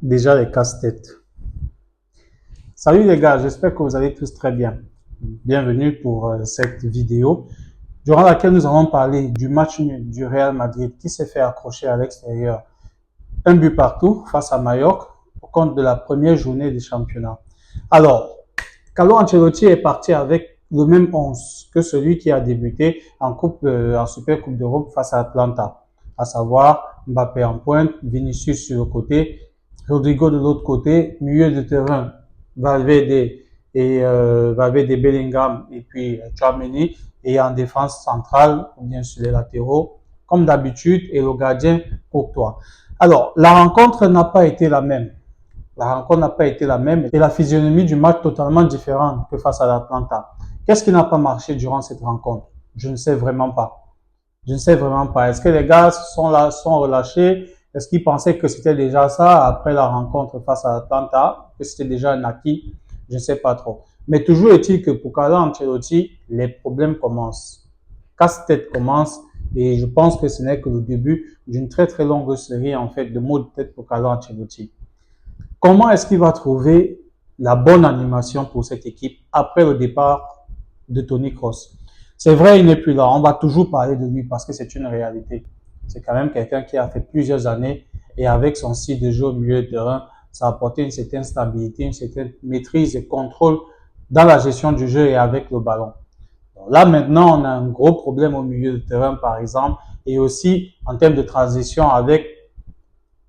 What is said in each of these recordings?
Déjà les casse-têtes. Salut les gars, j'espère que vous allez tous très bien. Bienvenue pour cette vidéo durant laquelle nous allons parler du match nul du Real Madrid qui s'est fait accrocher à l'extérieur. Un but partout face à Mallorca au compte de la première journée du championnat. Alors, Carlo Ancelotti est parti avec le même 11 que celui qui a débuté en Super Coupe d'Europe face à Atlanta, à savoir Mbappé en pointe, Vinicius sur le côté, Rodrigo de l'autre côté, milieu de terrain, Valverde, Bellingham et puis Tchouaméni, et en défense centrale, ou bien sur les latéraux, comme d'habitude, et le gardien Courtois. Alors, la rencontre n'a pas été la même. La rencontre n'a pas été la même et la physionomie du match totalement différente que face à l'Atlanta. Qu'est-ce qui n'a pas marché durant cette rencontre? Je ne sais vraiment pas. Je ne sais vraiment pas. Est-ce que les gars sont relâchés? Est-ce qu'ils pensaient que c'était déjà ça après la rencontre face à l'Atlanta, que c'était déjà un acquis? Je ne sais pas trop. Mais toujours est-il que pour Carlo Ancelotti, les problèmes commencent. Casse-tête commence et je pense que ce n'est que le début d'une très très longue série en fait de maux de tête pour Carlo Ancelotti. Comment est-ce qu'il va trouver la bonne animation pour cette équipe après le départ de Toni Kroos? C'est vrai, il n'est plus là. On va toujours parler de lui parce que c'est une réalité. C'est quand même quelqu'un qui a fait plusieurs années et avec son style de jeu au milieu de terrain, ça a apporté une certaine stabilité, une certaine maîtrise et contrôle dans la gestion du jeu et avec le ballon. Donc là, maintenant, on a un gros problème au milieu de terrain, par exemple, et aussi en termes de transition avec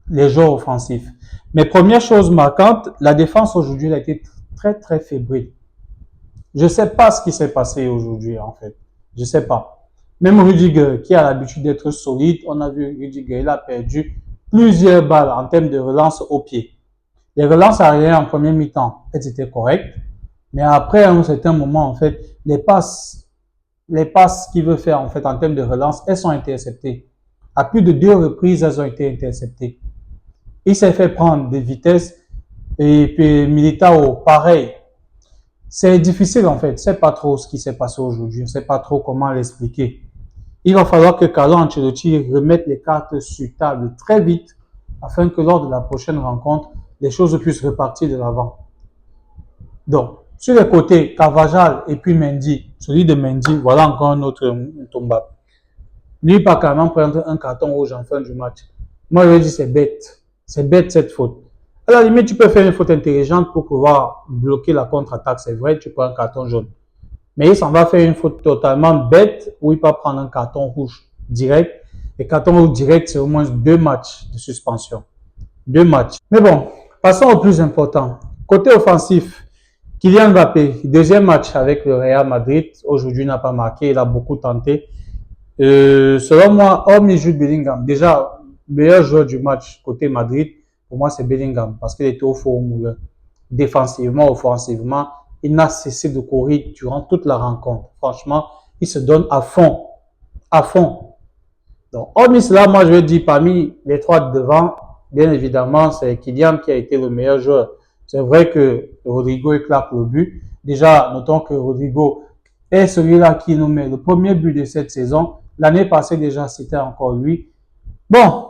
les joueurs offensifs. Mais première chose marquante, la défense aujourd'hui a été très très fébrile. Je ne sais pas ce qui s'est passé aujourd'hui en fait. Je ne sais pas. Même Rudiger, qui a l'habitude d'être solide, on a vu Rudiger, il a perdu plusieurs balles en termes de relance au pied. Les relances arrière en premier mi-temps, elles étaient correctes. Mais après, à un certain moment, en fait, les passes qu'il veut faire en fait en termes de relance, elles sont interceptées. À plus de 2 reprises, elles ont été interceptées. Il s'est fait prendre des vitesses et puis Militao, pareil. C'est difficile en fait. Je ne sais pas trop ce qui s'est passé aujourd'hui. Je ne sais pas trop comment l'expliquer. Il va falloir que Carlo Ancelotti remette les cartes sur table très vite afin que lors de la prochaine rencontre, les choses puissent repartir de l'avant. Donc, sur les côtés, Carvajal et puis Mendy, celui de Mendy, voilà encore un autre Tomba. Lui, pas carrément prendre un carton rouge en fin du match. Moi, je lui dis c'est bête. C'est bête cette faute. À la limite, tu peux faire une faute intelligente pour pouvoir bloquer la contre-attaque. C'est vrai, tu prends un carton jaune. Mais il s'en va faire une faute totalement bête où il peut prendre un carton rouge direct. Et carton rouge direct, c'est au moins 2 matchs de suspension. 2 matchs. Mais bon, passons au plus important. Côté offensif, Kylian Mbappé, deuxième match avec le Real Madrid. Aujourd'hui, n'a pas marqué. Il a beaucoup tenté. Selon moi, hormis Jude Bellingham, déjà, meilleur joueur du match côté Madrid, pour moi, c'est Bellingham, parce qu'il était au fond au moulin. Défensivement, offensivement, il n'a cessé de courir durant toute la rencontre. Franchement, il se donne à fond. À fond. Donc, hormis cela, moi, je vais dire, parmi les trois de devant, bien évidemment, c'est Kylian qui a été le meilleur joueur. C'est vrai que Rodrigo éclate le but. Déjà, notons que Rodrigo est celui-là qui nous met le premier but de cette saison. L'année passée déjà, c'était encore lui. Bon,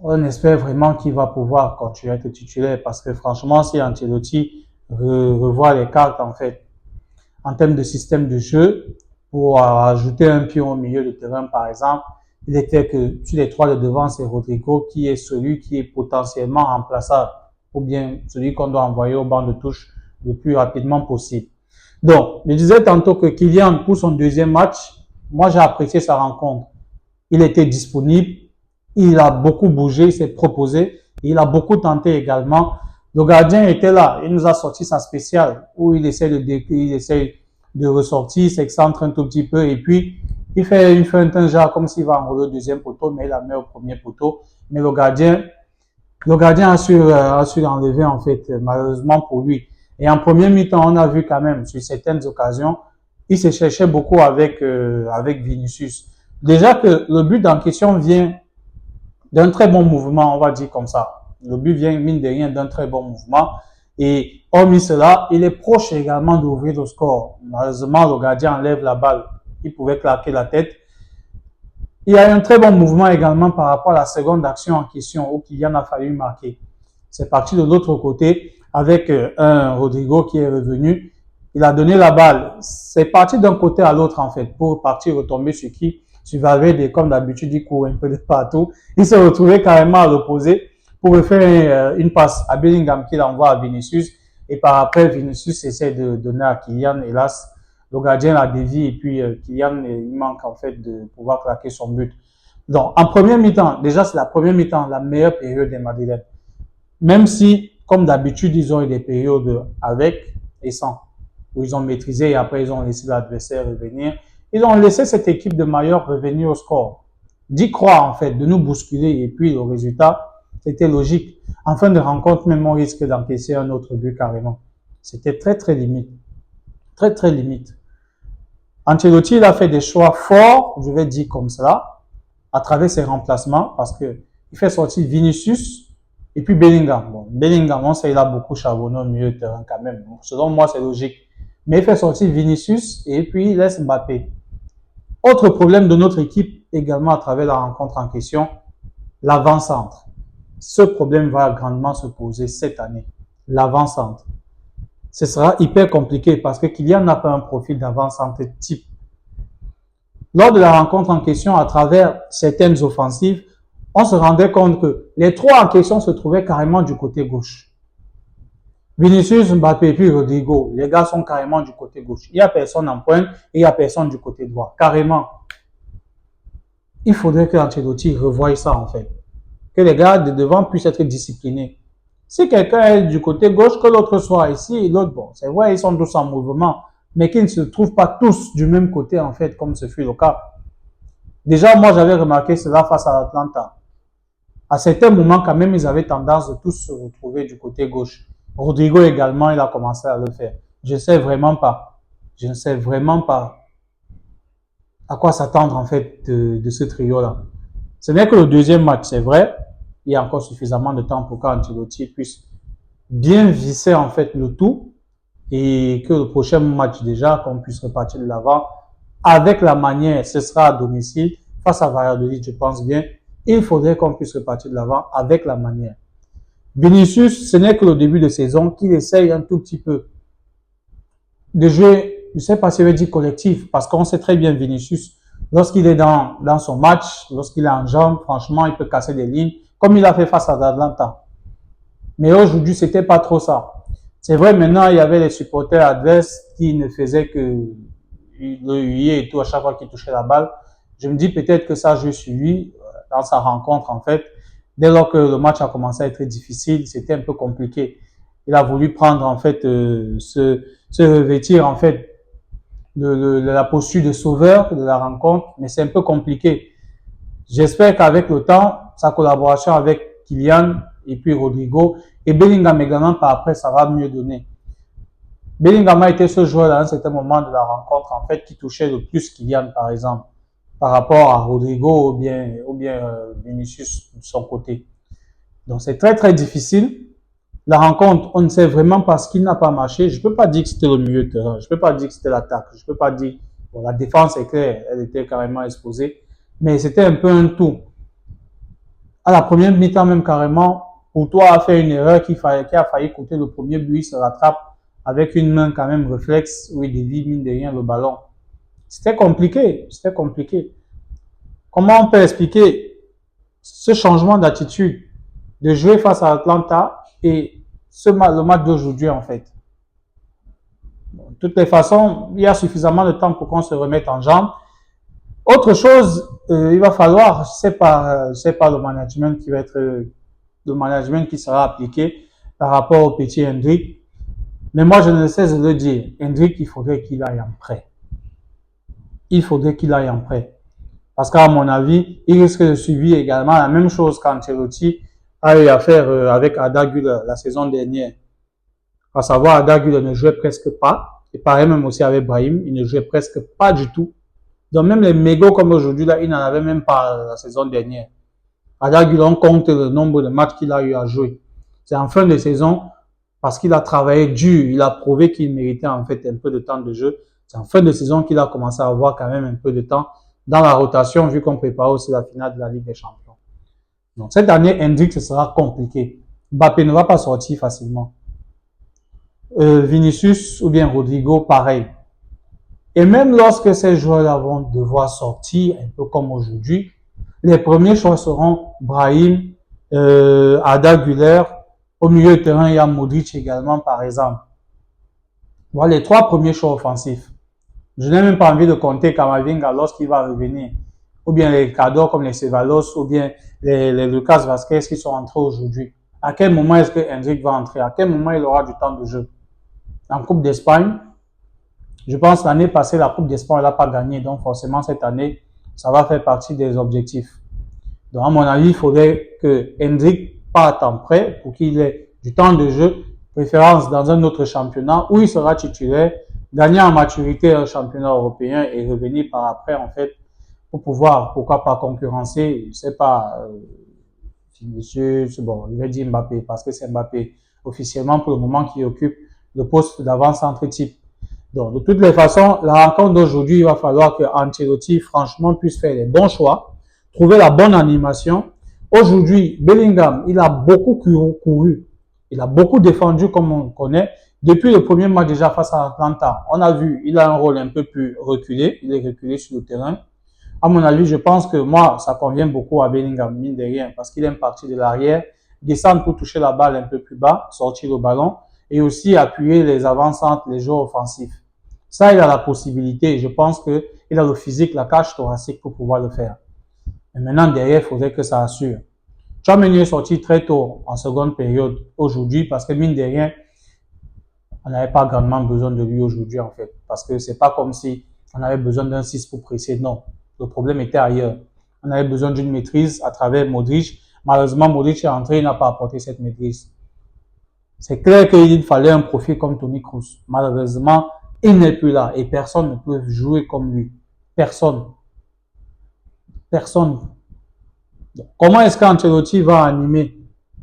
on espère vraiment qu'il va pouvoir continuer à être titulaire parce que franchement, si Ancelotti revoit les cartes en fait en termes de système de jeu pour ajouter un pion au milieu de terrain par exemple, il est clair que sur les trois de devant, c'est Rodrigo qui est celui qui est potentiellement remplaçable ou bien celui qu'on doit envoyer au banc de touche le plus rapidement possible. Donc, je disais tantôt que Kylian, pour son deuxième match, moi j'ai apprécié sa rencontre. Il était disponible, il a beaucoup bougé, il s'est proposé, il a beaucoup tenté également. Le gardien était là, il nous a sorti sa spéciale où il essaie de ressortir, il s'excentre un tout petit peu et puis il fait une feinte un genre comme s'il va enrouler au deuxième poteau, mais il la met au premier poteau. Mais le gardien a su l'enlever en fait, malheureusement pour lui. Et en premier mi-temps, on a vu quand même sur certaines occasions, il se cherchait beaucoup avec Vinicius. Déjà que le but en question vient d'un très bon mouvement, on va dire comme ça. Le but vient, mine de rien, d'un très bon mouvement. Et hormis cela, il est proche également d'ouvrir le score. Malheureusement, le gardien enlève la balle. Il pouvait claquer la tête. Il y a un très bon mouvement également par rapport à la seconde action en question où Kylian a fallu marquer. C'est parti de l'autre côté avec un Rodrigo qui est revenu. Il a donné la balle. C'est parti d'un côté à l'autre, en fait, pour partir retomber sur qui? Sur Valverde, comme d'habitude, il court un peu de partout. Il s'est retrouvé carrément à l'opposé pour faire une passe à Bellingham qu'il envoie à Vinicius. Et par après, Vinicius essaie de donner à Kylian. Hélas, le gardien l'a dévie et puis Kylian, il manque en fait de pouvoir claquer son but. Donc, en première mi-temps, déjà c'est la première mi-temps, la meilleure période des Madrilènes. Même si, comme d'habitude, ils ont eu des périodes avec et sans, où ils ont maîtrisé et après ils ont laissé l'adversaire revenir. Ils ont laissé cette équipe de Mallorca revenir au score. D'y croire en fait, de nous bousculer et puis le résultat, c'était logique. En fin de rencontre, même on risque d'encaisser un autre but carrément. C'était très très limite. Très très limite. Ancelotti, il a fait des choix forts, je vais dire comme cela, à travers ses remplacements, parce que il fait sortir Vinicius et puis Bellingham. Bon, Bellingham, on sait, il a beaucoup charbonné au milieu de terrain quand même. Bon, selon moi, c'est logique. Mais il fait sortir Vinicius et puis il laisse Mbappé. Autre problème de notre équipe, également à travers la rencontre en question, l'avant-centre. Ce problème va grandement se poser cette année. L'avant-centre. Ce sera hyper compliqué parce que Kylian n'a pas un profil d'avant-centre type. Lors de la rencontre en question, à travers certaines offensives, on se rendait compte que les trois en question se trouvaient carrément du côté gauche. Vinicius, Mbappé et puis Rodrigo, les gars sont carrément du côté gauche. Il n'y a personne en pointe et il n'y a personne du côté droit. Carrément. Il faudrait que Ancelotti revoie ça en fait. Que les gars de devant puissent être disciplinés. Si quelqu'un est du côté gauche, que l'autre soit ici et l'autre, bon, c'est vrai, ils sont tous en mouvement, mais qu'ils ne se trouvent pas tous du même côté, en fait, comme ce fut le cas. Déjà, moi, j'avais remarqué cela face à Atlanta. À certains moments, quand même, ils avaient tendance de tous se retrouver du côté gauche. Rodrigo également, il a commencé à le faire. Je ne sais vraiment pas à quoi s'attendre, en fait, de ce trio-là. Ce n'est que le deuxième match, c'est vrai. Il y a encore suffisamment de temps pour qu'Ancelotti puisse bien visser en fait le tout et que le prochain match déjà, qu'on puisse repartir de l'avant avec la manière, ce sera à domicile face à Valladolid, je pense bien. Il faudrait qu'on puisse repartir de l'avant avec la manière. Vinicius, ce n'est que le début de saison qu'il essaye un tout petit peu de jouer, je ne sais pas si je veux dire collectif, parce qu'on sait très bien Vinicius, lorsqu'il est dans son match, lorsqu'il est en jambes, franchement, il peut casser des lignes, comme il a fait face à Atlanta. Mais aujourd'hui, c'était pas trop ça. C'est vrai, maintenant, il y avait les supporters adverses qui ne faisaient que le huer et tout à chaque fois qu'il touchait la balle. Je me dis peut-être que ça joue sur lui dans sa rencontre, en fait. Dès lors que le match a commencé à être difficile, c'était un peu compliqué. Il a voulu prendre, en fait, se revêtir, en fait, de la posture de sauveur de la rencontre, mais c'est un peu compliqué. J'espère qu'avec le temps, sa collaboration avec Kylian et puis Rodrigo et Bellingham également par après, ça va mieux donner. Bellingham a été ce joueur à un certain moment de la rencontre en fait qui touchait le plus Kylian par exemple par rapport à Rodrigo ou bien Vinicius de son côté. Donc c'est très très difficile. La rencontre, on ne sait vraiment pas ce qui n'a pas marché. Je ne peux pas dire que c'était le milieu de terrain. Je ne peux pas dire que c'était l'attaque. Je ne peux pas dire, bon, la défense est claire, elle était carrément exposée. Mais c'était un peu un tout. À la première mi-temps même carrément, Courtois a fait une erreur qui a failli coûter le premier but, il se rattrape avec une main quand même réflexe où il dévie mine de rien le ballon. C'était compliqué. Comment on peut expliquer ce changement d'attitude de jouer face à Atlanta et le match d'aujourd'hui en fait? Bon, de toutes les façons, il y a suffisamment de temps pour qu'on se remette en jambe. Autre chose, il va falloir, c'est pas le management qui va être le management qui sera appliqué par rapport au petit Hendrick. Mais moi, je ne cesse de le dire. Hendrick, il faudrait qu'il aille en prêt. Parce qu'à mon avis, il risque de subir également la même chose qu'Ancelotti a eu à faire avec Arda Güler la saison dernière. À savoir, Arda Güler ne jouait presque pas. Et pareil même aussi avec Brahim, il ne jouait presque pas du tout. Donc même les mégots comme aujourd'hui, là, il n'en avait même pas la saison dernière. Arda Güler, on compte le nombre de matchs qu'il a eu à jouer. C'est en fin de saison, parce qu'il a travaillé dur, il a prouvé qu'il méritait en fait un peu de temps de jeu. C'est en fin de saison qu'il a commencé à avoir quand même un peu de temps dans la rotation, vu qu'on prépare aussi la finale de la Ligue des Champions. Donc cette année, Hendrick, ce sera compliqué. Mbappé ne va pas sortir facilement. Vinicius ou bien Rodrigo, pareil. Et même lorsque ces joueurs-là vont devoir sortir, un peu comme aujourd'hui, les premiers choix seront Brahim, Arda Güler. Au milieu de terrain, il y a Modric également, par exemple. Voilà les trois premiers choix offensifs. Je n'ai même pas envie de compter Camavinga lorsqu'il va revenir. Ou bien les cadors comme les Ceballos, ou bien les Lucas Vazquez qui sont entrés aujourd'hui. À quel moment est-ce que Hendrik va entrer? À quel moment il aura du temps de jeu? En Coupe d'Espagne, je pense l'année passée, la Coupe d'Espagne, elle n'a pas gagné. Donc forcément, cette année, ça va faire partie des objectifs. Donc à mon avis, il faudrait que Hendrik parte en prêt pour qu'il ait du temps de jeu, préférence dans un autre championnat où il sera titulaire, gagner en maturité un championnat européen et revenir par après, en fait, pour pouvoir, pourquoi pas concurrencer, je ne sais pas, monsieur, bon, je vais dire Mbappé parce que c'est Mbappé officiellement pour le moment qui occupe le poste d'avant-centre type. Donc, de toutes les façons, la rencontre d'aujourd'hui, il va falloir que Ancelotti, franchement, puisse faire les bons choix, trouver la bonne animation. Aujourd'hui, Bellingham, il a beaucoup couru, il a beaucoup défendu comme on connaît. Depuis le premier match déjà face à Atlanta, on a vu, il a un rôle un peu plus reculé, il est reculé sur le terrain. À mon avis, je pense que moi, ça convient beaucoup à Bellingham, mine de rien, parce qu'il aime partir de l'arrière, descendre pour toucher la balle un peu plus bas, sortir le ballon, et aussi appuyer les avant-centres, les joueurs offensifs. Ça, il a la possibilité. Je pense qu'il a le physique, la cage thoracique pour pouvoir le faire. Mais maintenant, derrière, il faudrait que ça assure. Tchouaméni est sorti très tôt en seconde période aujourd'hui parce que, mine de rien, on n'avait pas grandement besoin de lui aujourd'hui, en fait. Parce que c'est pas comme si on avait besoin d'un 6 pour presser. Non. Le problème était ailleurs. On avait besoin d'une maîtrise à travers Modric. Malheureusement, Modric est entré, il n'a pas apporté cette maîtrise. C'est clair qu'il fallait un profil comme Toni Kroos. Malheureusement, il n'est plus là et personne ne peut jouer comme lui. Personne. Personne. Donc, comment est-ce qu'Ancelotti va animer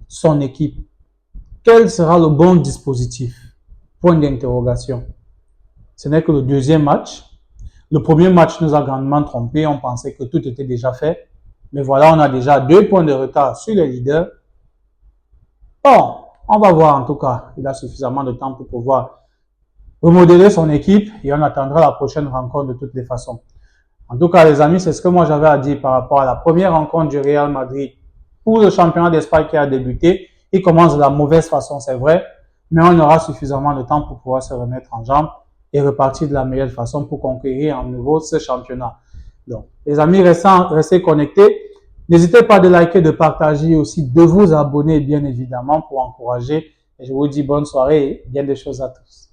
son équipe? Quel sera le bon dispositif? Point d'interrogation. Ce n'est que le deuxième match. Le premier match nous a grandement trompés. On pensait que tout était déjà fait. Mais voilà, on a déjà 2 points de retard sur les leaders. Bon, on va voir en tout cas. Il a suffisamment de temps pour pouvoir remodeler son équipe et on attendra la prochaine rencontre de toutes les façons. En tout cas, les amis, c'est ce que moi j'avais à dire par rapport à la première rencontre du Real Madrid pour le championnat d'Espagne qui a débuté. Il commence de la mauvaise façon, c'est vrai, mais on aura suffisamment de temps pour pouvoir se remettre en jambe et repartir de la meilleure façon pour conquérir en nouveau ce championnat. Donc, les amis, restez connectés. N'hésitez pas de liker, de partager aussi, de vous abonner bien évidemment pour encourager. Et je vous dis bonne soirée et bien des choses à tous.